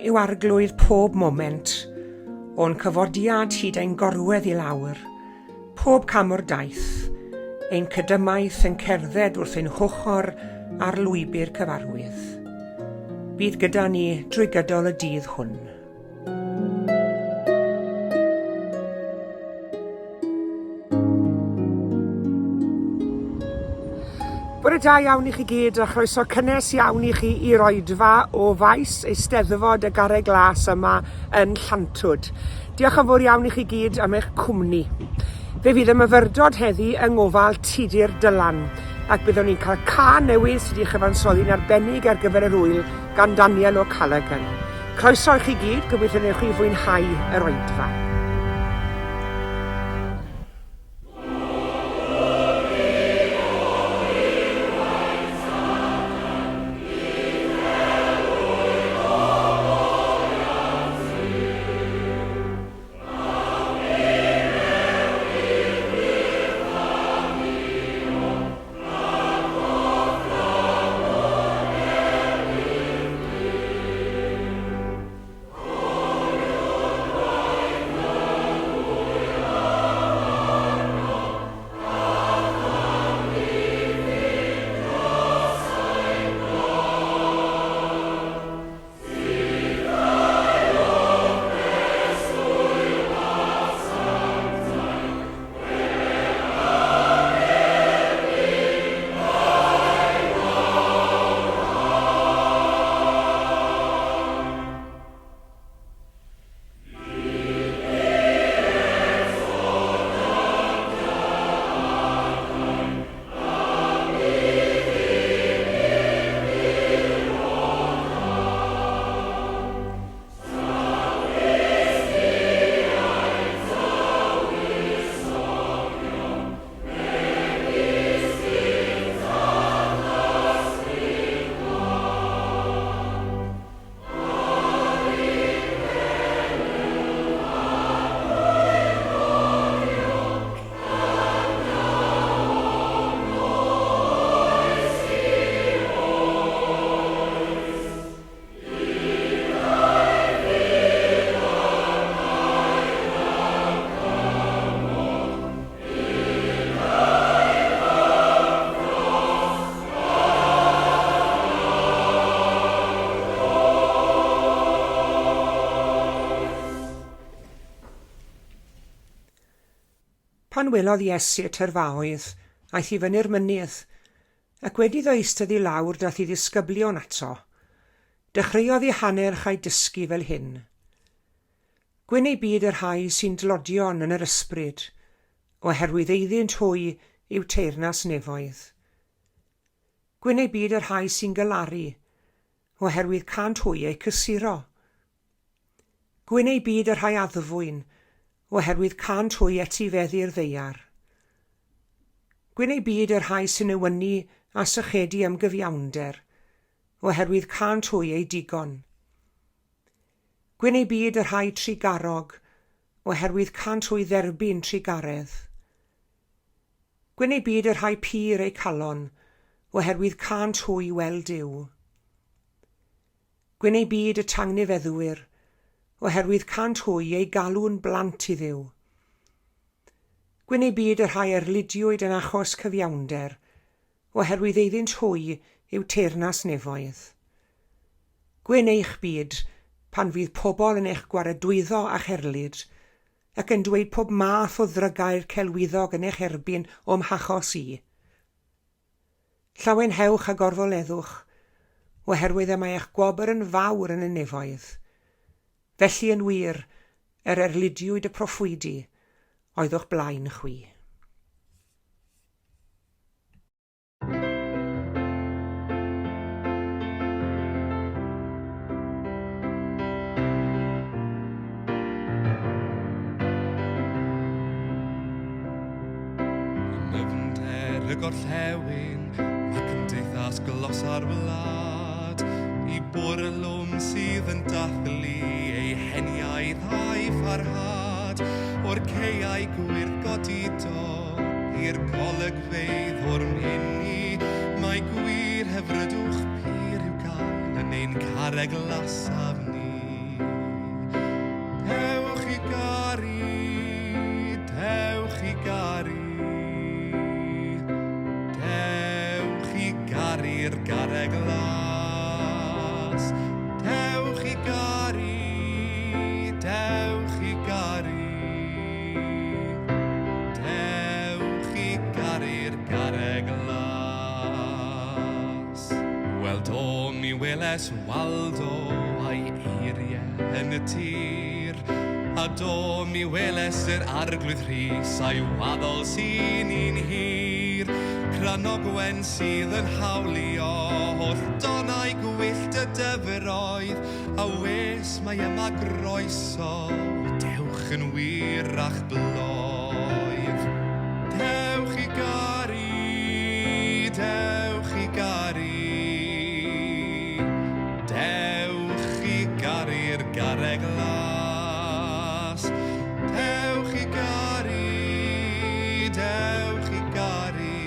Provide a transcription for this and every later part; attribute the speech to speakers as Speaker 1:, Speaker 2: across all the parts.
Speaker 1: yw arglwydd pob moment, o'n cyfodiad hyd ein gorwedd I lawr, pob camor daeth, ein cydymaeth yn cerdded wrth ein hwchor ar lwybr cyfarwydd. Bydd gyda ni drwy gydol y dydd hwn. Bore da iawn I chi gyd a chroeso cynnes iawn I chi i'r oedfa o Faes, Eisteddfod y Garreg Glas yma yn Llantwd. Diolch yn fawr iawn I chi gyd am eich cwmni. Fe fydd y myfyrdod heddi yng ngofal Tudur Dylan ac byddwn ni'n cael can newydd sydd wedi chyfansoddi'n arbennig ar gyfer yr wyl gan Daniel o Callaghan. Croeso I chi gyd, gobeithio wnewch chi fwynhau yr oedfa. Pan welodd Iesu y tyrfaoedd, aeth I fyny'r mynydd, ac wedi ddweistedd I lawr dath I ddisgyblion ato. Dechreuodd I hanner chai dysgu fel hyn. Gwyn ei byd yr rhai sy'n dlodion yn yr ysbryd, oherwydd eiddynt hwy yw teyrnas nefoedd. Gwyn ei byd yr rhai sy'n gylaru, oherwydd cant hwy eu cysuro. Gwyn ei byd yr rhai addfwyn, oherwydd cant hwy etifeddu'r ddeiar. Gwyn ei byd yr rhai sy'n ewynu a sychedu am gyfiawnder, oherwydd cant hwy ei digon. Gwyn ei byd yr rhai trigarog, oherwydd cant hwy dderbyn trigaredd. Gwyn ei byd yr rhai pur eu calon, oherwydd cant hwy weld Duw. Gwyn ei byd y tangnefeddwyr, oherwydd cant hwy ei galw'n blant I Dduw. Gwyn ei byd yr rhai arludiwyd yn achos cyfiawnder, oherwydd eiddynt hwy yw teyrnas nefoedd. Gwyn eich byd pan fydd pobl yn eich gwaredwyddo a cherlyd, ac yn dweud pob math o ddrygair celwyddog yn eich erbyn o'm hachos I. Llawenhewch a gorfoleddwch, oherwydd y mae eich gwobr yn fawr yn y nefoedd. Felly yn wir, arludiwyd y proffwydi, oeddwch blaen chwi.
Speaker 2: Nyfnder y gorllewin ac yn deithas glos ar wlad I bwrlwm sydd yn dathlu ei heniau ddau pharhad o'r ceiau gwir godi do i'r golygfeydd o'r mini mae gwir hyfrydwch pur i'w gael yn ein carreg lasaf ni. gari, dewch i gari. Dewch i gari'r garreg las. Wel do mi weles Waldo a'i eiriau yn y tir, a do mi weles yr arglwydd rhys a'i waddol sy'n un hir. Cranogwen sydd yn hawlio oll donau gwyllt y dyfroedd, a wes mae yma groeso, dewch yn wirach bloedd. Dewch i gari, dewch i gari, dewch i gari'r garreg las. Dewch i gari, dewch i gari,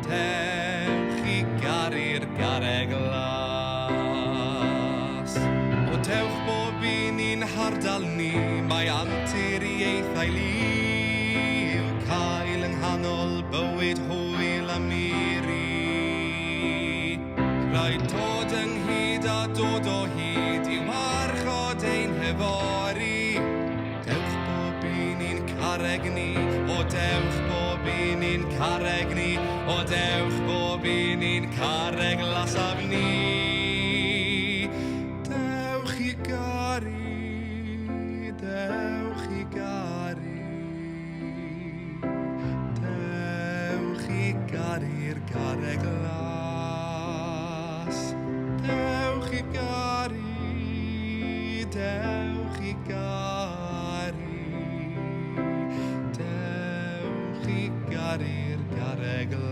Speaker 2: dewch i gari'r garreg las. O dewch bob un i'n hardal ni, mae anturiaethau liw, cael yng nghanol bywyd hwyl a miri. Rhaid dod ynghyd a dod o hyd i warchod ein hefori. Dewch bob un i'n carreg ni, o dewch bob un i'n carreg ni, o dewch bob un i'n carreg lasaf ni. Dewch i gari, dewch i gari, dewch i gari'r garreg las. Dewch i gari, dewch i gari, dewch i gari'r garreg las.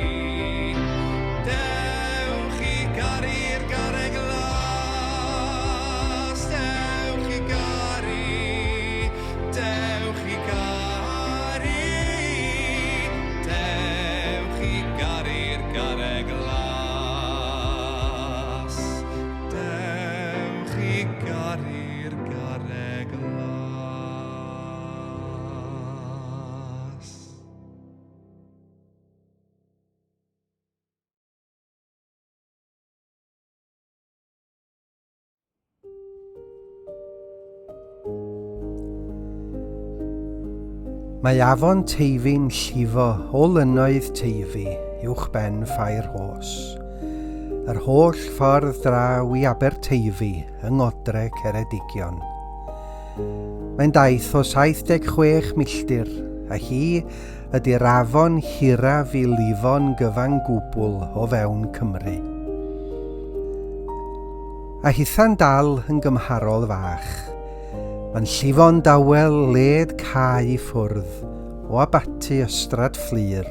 Speaker 2: Dewch i gari, dewch i gari, dewch i gari'r garreg las. Dewch i gari, dewch i gari, dewch i gari'r garreg las. Dewch i gari'r garreg las.
Speaker 3: Mae afon Teifi'n llifo o lynnoedd Teifi uwchben Ffair Hos. Yr holl ffordd draw i Aberteifi yng ngodre Ceredigion. Mae'n daith o 76 milltir, a hi ydy'r afon hiraf i lifon gyfan gwbl o fewn Cymru. A hitha'n dal yn gymharol fach. Mae'n llifo'n dawel led cae ffwrdd o abati Ystrad Fflir,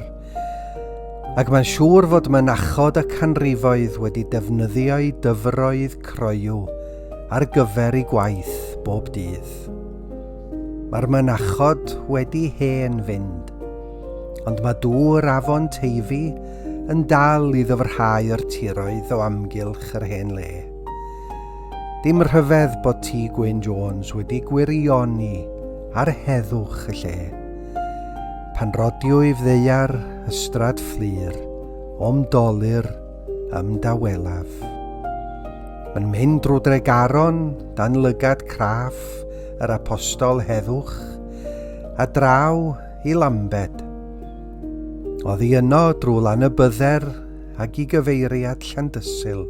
Speaker 3: ac mae'n siŵr fod mynachod y canrifoedd wedi defnyddio'i dyfroedd croew ar gyfer ei gwaith bob dydd. Mae'r mynachod wedi hen fynd, ond mae dŵr afon Teifi yn dal i ddyfrhau'r tiroedd o amgylch yr hen le. Dim rhyfedd bod T. Gwyn Jones wedi gwirioni ar heddwch y lle, pan rodiwyf ddeiar Ystrad Fflir o'm dolir ym dawelaf. Mae'n mynd drwy Dregaron dan lygad craff yr apostol heddwch, a draw i Lambed. Oddi yno drwy lan y bydder ac i gyfeiriad Llandysul.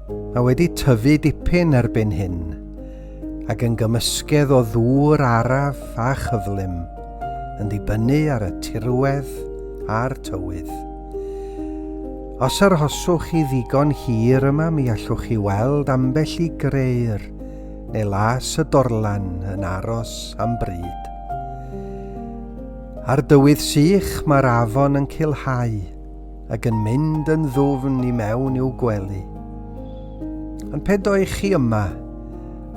Speaker 3: Mae wedi tyfu dipyn erbyn hyn, ac yn gymysgedd o ddŵr araf a chyflym, yn dibynnu ar y tirwedd a'r tywydd. Os arhoswch chi ddigon hir yma, mi allwch chi weld ambell i greir neu las y dorlan yn aros am bryd. Ar dywydd sych mae'r afon yn culhau, ac yn mynd yn ddwfn I mewn i'w gwely. Ond pe doech chi yma,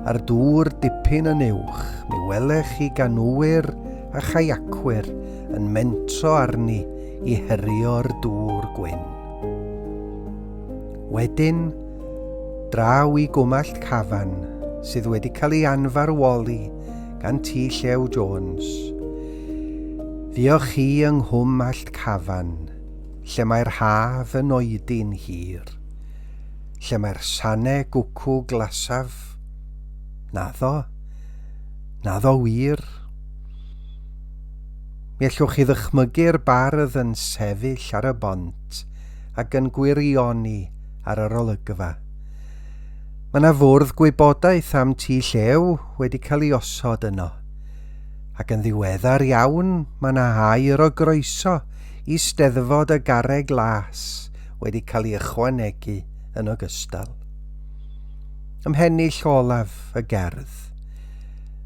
Speaker 3: ar dŵr dipyn yn uwch, mi welech chi ganwyr a chaiacwyr yn mentro arni I herio'r dŵr gwyn. Wedyn, draw I gwmallt cafan sydd wedi cael ei anfarwoli gan T. Llew Jones. Fuoch chi yng nghwmallt cafan, lle mae'r haf yn oedi'n hir, lle mae'r sanau gwcw glasaf. Naddo wir. Mi allwch chi ddychmygu'r bardd yn sefyll ar y bont ac yn gwirioni ar yr olygfa. Mae yna fwrdd gwybodaeth am T. Llew wedi cael ei osod yno, ac yn ddiweddar iawn mae yna air o groeso I Steddfod y garreg glas wedi cael ei ychwanegu yn ogystal. Ymhennill olaf y gerdd.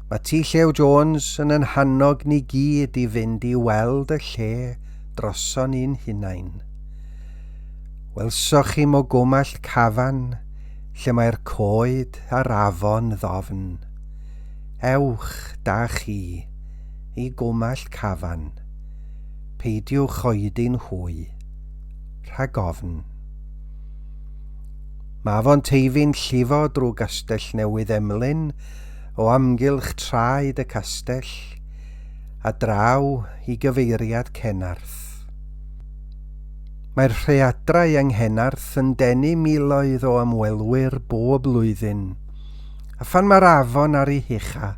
Speaker 3: Mae T. Llew Jones yn yn hannog ni gyd I fynd I weld y lle droson ni'n hunain. Welsoch chi mo gwmallt cafan lle mae'r coed a'r afon ddofn. Ewch da chi I gwmallt cafan. Peidiwch oedi'n hwy. Rhag ofn. Mae Afon Teifi'n llifo drwy Gastell Newydd Emlyn o amgylch traed y castell a draw I gyfeiriad Cenarth. Mae'r rheadrau yng Nghenarth yn denu miloedd o ymwelwyr bob blwyddyn, a phan mae'r afon ar ei hucha,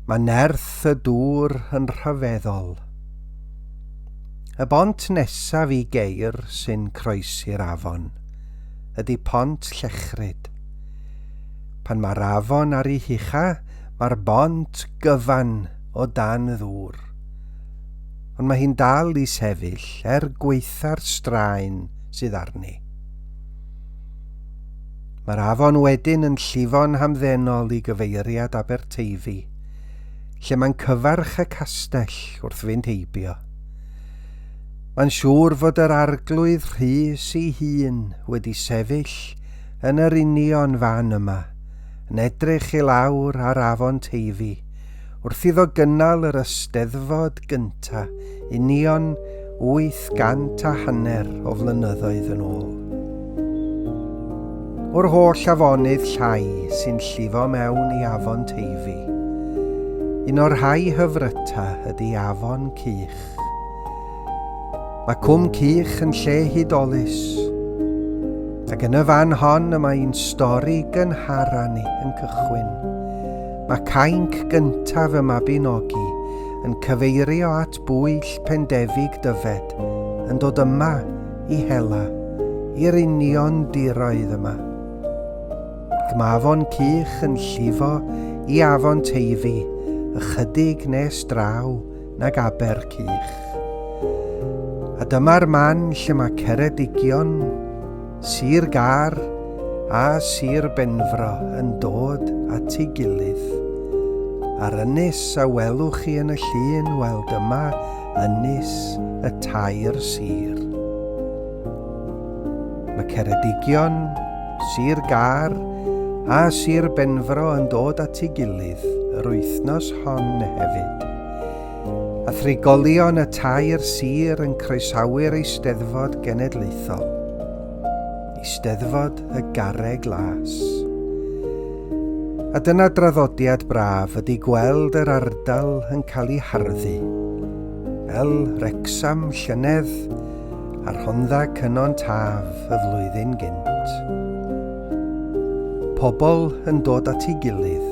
Speaker 3: mae nerth y dŵr yn rhyfeddol. Y bont nesaf I geir sy'n croesi'r afon ydy Pont Llechryd. Pan mae'r afon ar ei hucha, mae'r bont gyfan o dan ddŵr. Ond mae hi'n dal I sefyll gweitha'r straen sydd arni. Mae'r afon wedyn yn llifo'n hamddenol I gyfeiriad Aberteifi, lle mae'n cyfarch y castell wrth fynd heibio. Mae'n siŵr fod yr arglwydd rhys ei hun wedi sefyll yn yr union fan yma, yn edrych I lawr ar Afon Teifi, wrth iddo gynnal yr Eisteddfod gynta, union 850 o flynyddoedd yn ôl. O'r holl afonydd llai sy'n llifo mewn I Afon Teifi, un o'r rhai hyfryta ydy Afon Cych. Mae Cwm Cych yn lle hudolus, ac yn y fan hon y mae un stori gynharani yn cychwyn. Mae cainc gyntaf y Mabinogi yn cyfeirio at bwyll Pendefig Dyfed yn dod yma I hela, i'r union diroedd yma. Ac mae Afon Cych yn llifo I Afon Teifi ychydig nes draw nag Abercych. A dyma'r man lle mae Ceredigion, Sir Gar a Sir Benfro yn dod at ei gilydd. A'r ynys a welwch chi yn y llun, wel dyma ynys y tair sir. Mae Ceredigion, Sir Gar a Sir Benfro yn dod at ei gilydd yr wythnos hon hefyd. A thrigolion y tair sir yn croesawu'r Eisteddfod Genedlaethol. Eisteddfod y garreg glas. A dyna draddodiad braf ydy gweld yr ardal yn cael ei harddu, fel Wrecsam llynedd a'r Rhondda Cynon Taf y flwyddyn gynt. Pobl yn dod at ei gilydd.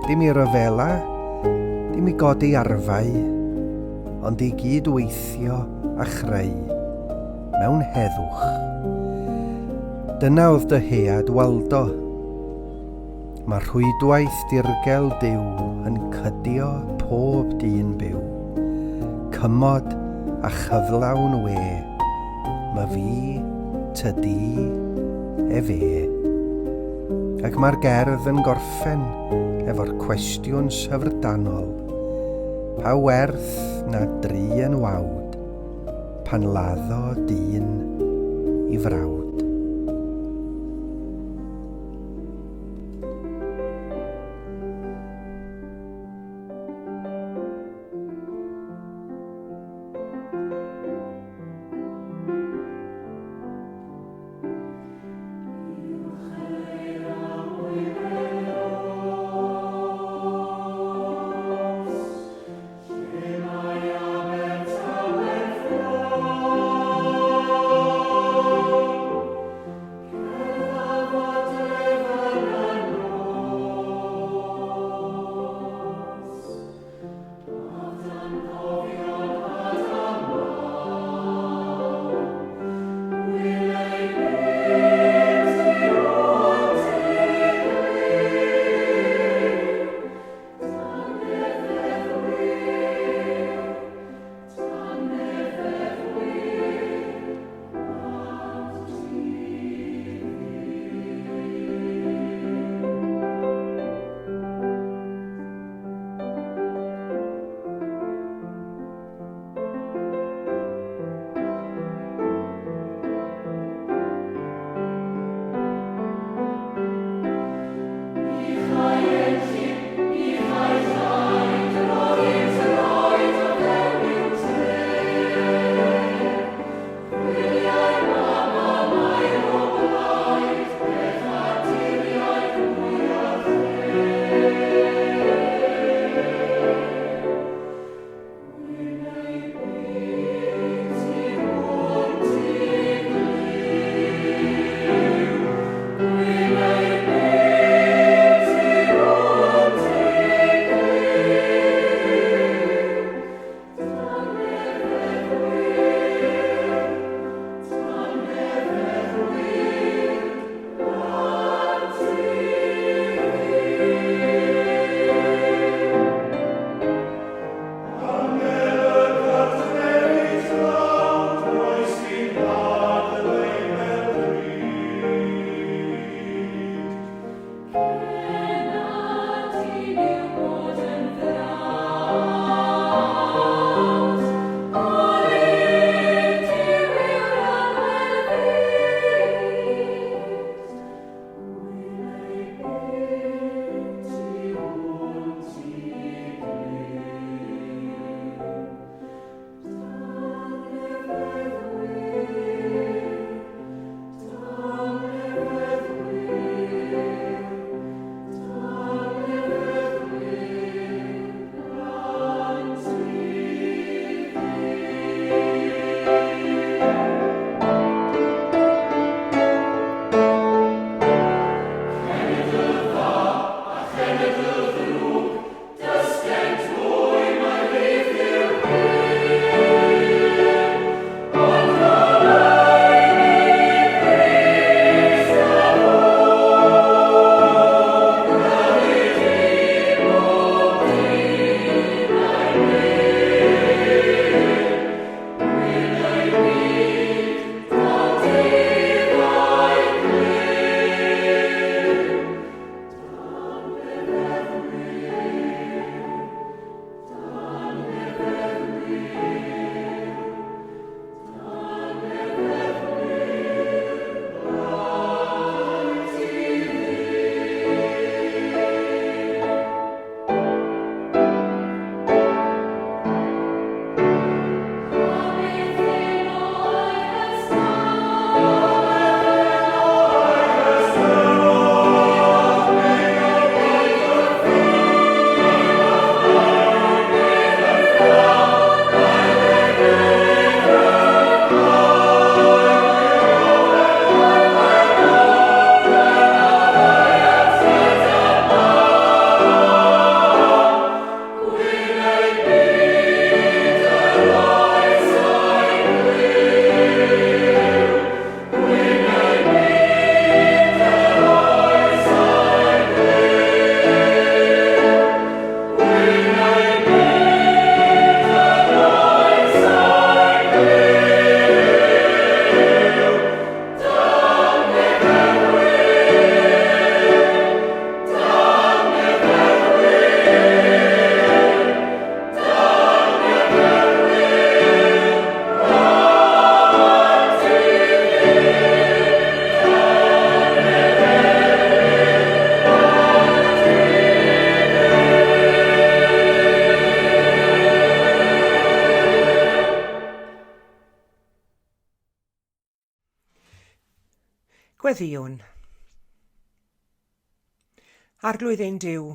Speaker 3: Dim I ryfela, dim I godi arfau, ond I gydweithio a chreu, mewn heddwch. Dyna oedd dyhead Waldo. Mae rhwydwaith dirgel Duw yn cydio pob dyn byw. Cymod a chyflawn we, mae fi, tydi, fe. Ac mae'r gerdd yn gorffen efo'r cwestiwn syfrdanol. Pa werth na dri yn wawd, pan laddo dyn i frawd.
Speaker 1: Gweddiwn. Arglwydd ein Duw,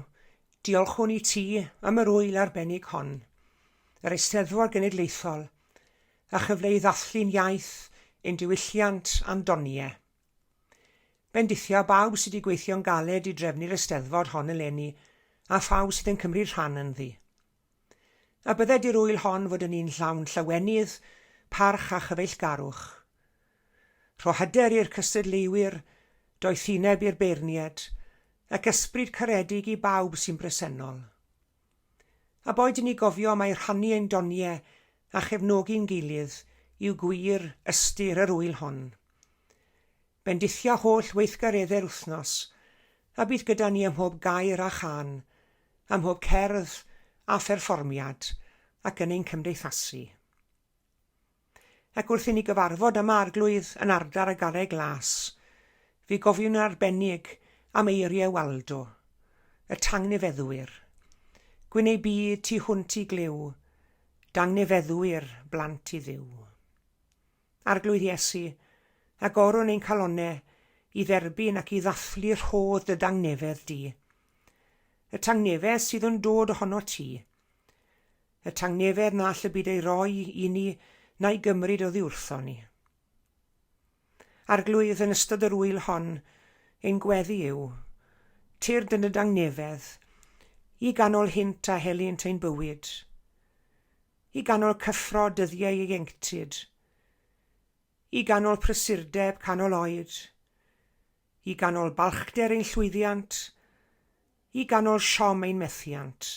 Speaker 1: diolchwn i ti am yr wyl arbennig hon, yr Eisteddfod Genedlaethol, a chyfle i ddathlu'n iaith ein diwylliant a'n doniau. Bendithio bawb sydd wedi gweithio'n galed i drefnu'r Eisteddfod hon eleni, a phawb sydd yn cymryd rhan yn ddi. A bydded i'r wyl hon fod yn un llawn llawenydd, parch a chyfeillgarwch. Rho hyder i'r cystadleuwyr, doethineb i'r beirniad, ac ysbryd caredig i bawb sy'n bresennol. A boed i ni gofio mai rhannu ein doniau a chefnogi'n gilydd yw gwir ystyr yr wyl hon. Bendithio holl weithgareddau'r wythnos, a bydd gyda ni ym mhob gair a chan, ym mhob cerdd a pherfformiad ac yn ein cymdeithasu. Ac wrth i ni gyfarfod yma arglwydd yn ardal y garreg glas, fi gofiwn yn arbennig am eiriau Waldo, y tangnefeddwyr. Gwyneu byd tu hwnt i glyw, dangnefeddwyr blant i ddiw. Arglwydd Iesu, agorwn ein calonnau i dderbyn ac i ddathlu rhodd y dangnefedd di. Y tangnefedd sydd yn dod ohono ti. Y tangnefedd na all y byd ei roi i ni na'i gymryd oddi wrtho ni. Arglwydd yn ystod yr wyl hon, ein gweddi yw, tyrd yn y dangnefedd, i ganol hint a helynt ein bywyd, i ganol cyffro dyddiau ieuenctid, i ganol prysurdeb canol oed, i ganol balchder ein llwyddiant, i ganol siom ein methiant,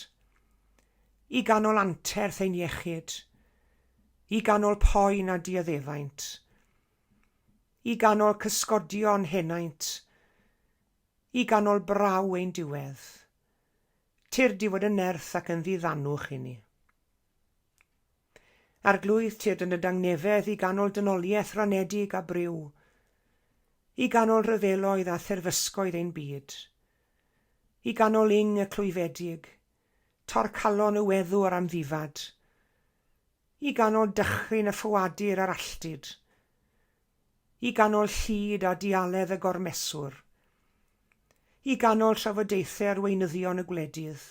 Speaker 1: i ganol anterth ein iechyd, i ganol poen a dioddefaint, i ganol cysgodion henaint, i ganol braw ein diwedd, tyrd i fod yn nerth ac yn ddiddanwch i ni. Arglwydd tyrd yn y dangnefedd i ganol dynoliaeth ranedig a briw, i ganol ryfeloedd a therfysgoedd ein byd, i ganol ing y clwyfedig, torcalon y weddwr am ddifad, i ganol dychryn y ffoadur a'r alltid, i ganol llyd a dialedd y gormeswr, i ganol trafodaethau arweinyddion y gwledydd,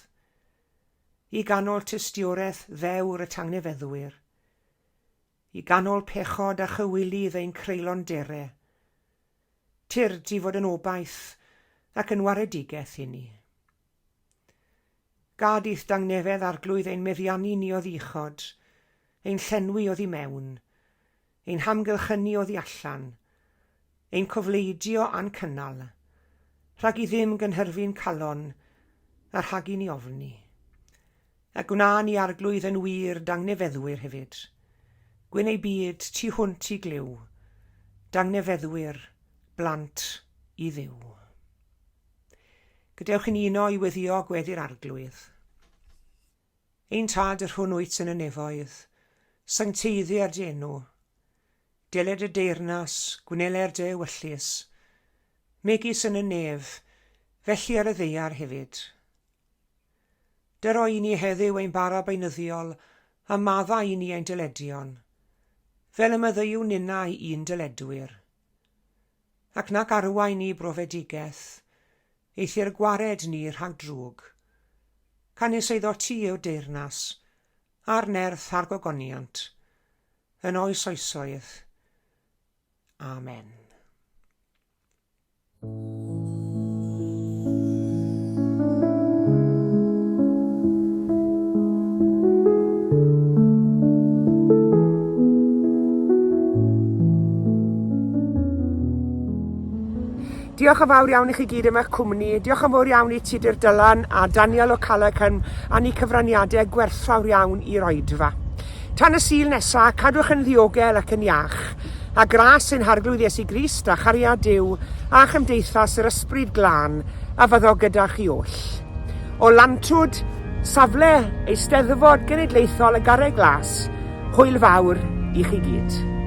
Speaker 1: i ganol tystiolaeth ddewr y tangnefeddwyr, i ganol pechod a chywilydd ein creulon derau, tyrd i fod yn obaith ac yn waredigaeth i ni. Gad i'th dangnefedd arglwydd ein meddiannu ni o ddichod, ein llenwi oddi mewn, ein hamgylchynu oddi allan, ein cofleidio a'n cynnal, rhag i ddim gynhyrfu'n calon, a rhag i ni ofni. A gwna ni arglwydd yn wir dangnefeddwyr hefyd, gwyneu byd tu hwnt i glyw, dangnefeddwyr blant i ddiw. Gadewch yn uno i weddio gweddi'r arglwydd. Ein tad yr hwn wyt yn y nefoedd, sancteiddi ar dienw, deled y deyrnas, gwneler dy wyllus, megis yn y nef, felly ar y ddeiar hefyd. Dyro i ni heddiw ein bara beunyddiol, a madda i ni ein dyledion, fel y meddyw nina i un dyledwyr. Ac nac arwain ni brofedigaeth, eithir gwared ni rhag drwg. Canis eiddo ti yw deyrnas, a'r nerth a'r gogoniant, yn oes oesoedd. Amen. Diolch yn fawr iawn i chi gyd am eich cwmni. Diolch yn fawr iawn i Tudur Dylan a Daniel O'Callaghan am eu cyfraniadau gwerthfawr iawn i'r oedfa. Tan y sul nesaf, cadwch yn ddiogel ac yn iach, a gras yn harglwydd Iesu Grist a chariad Duw a chymdeithas yr ysbryd glân a fyddo gyda chi oll. O Lantwd, safle Eisteddfod Genedlaethol y Garreg Glas, hwyl fawr i chi gyd.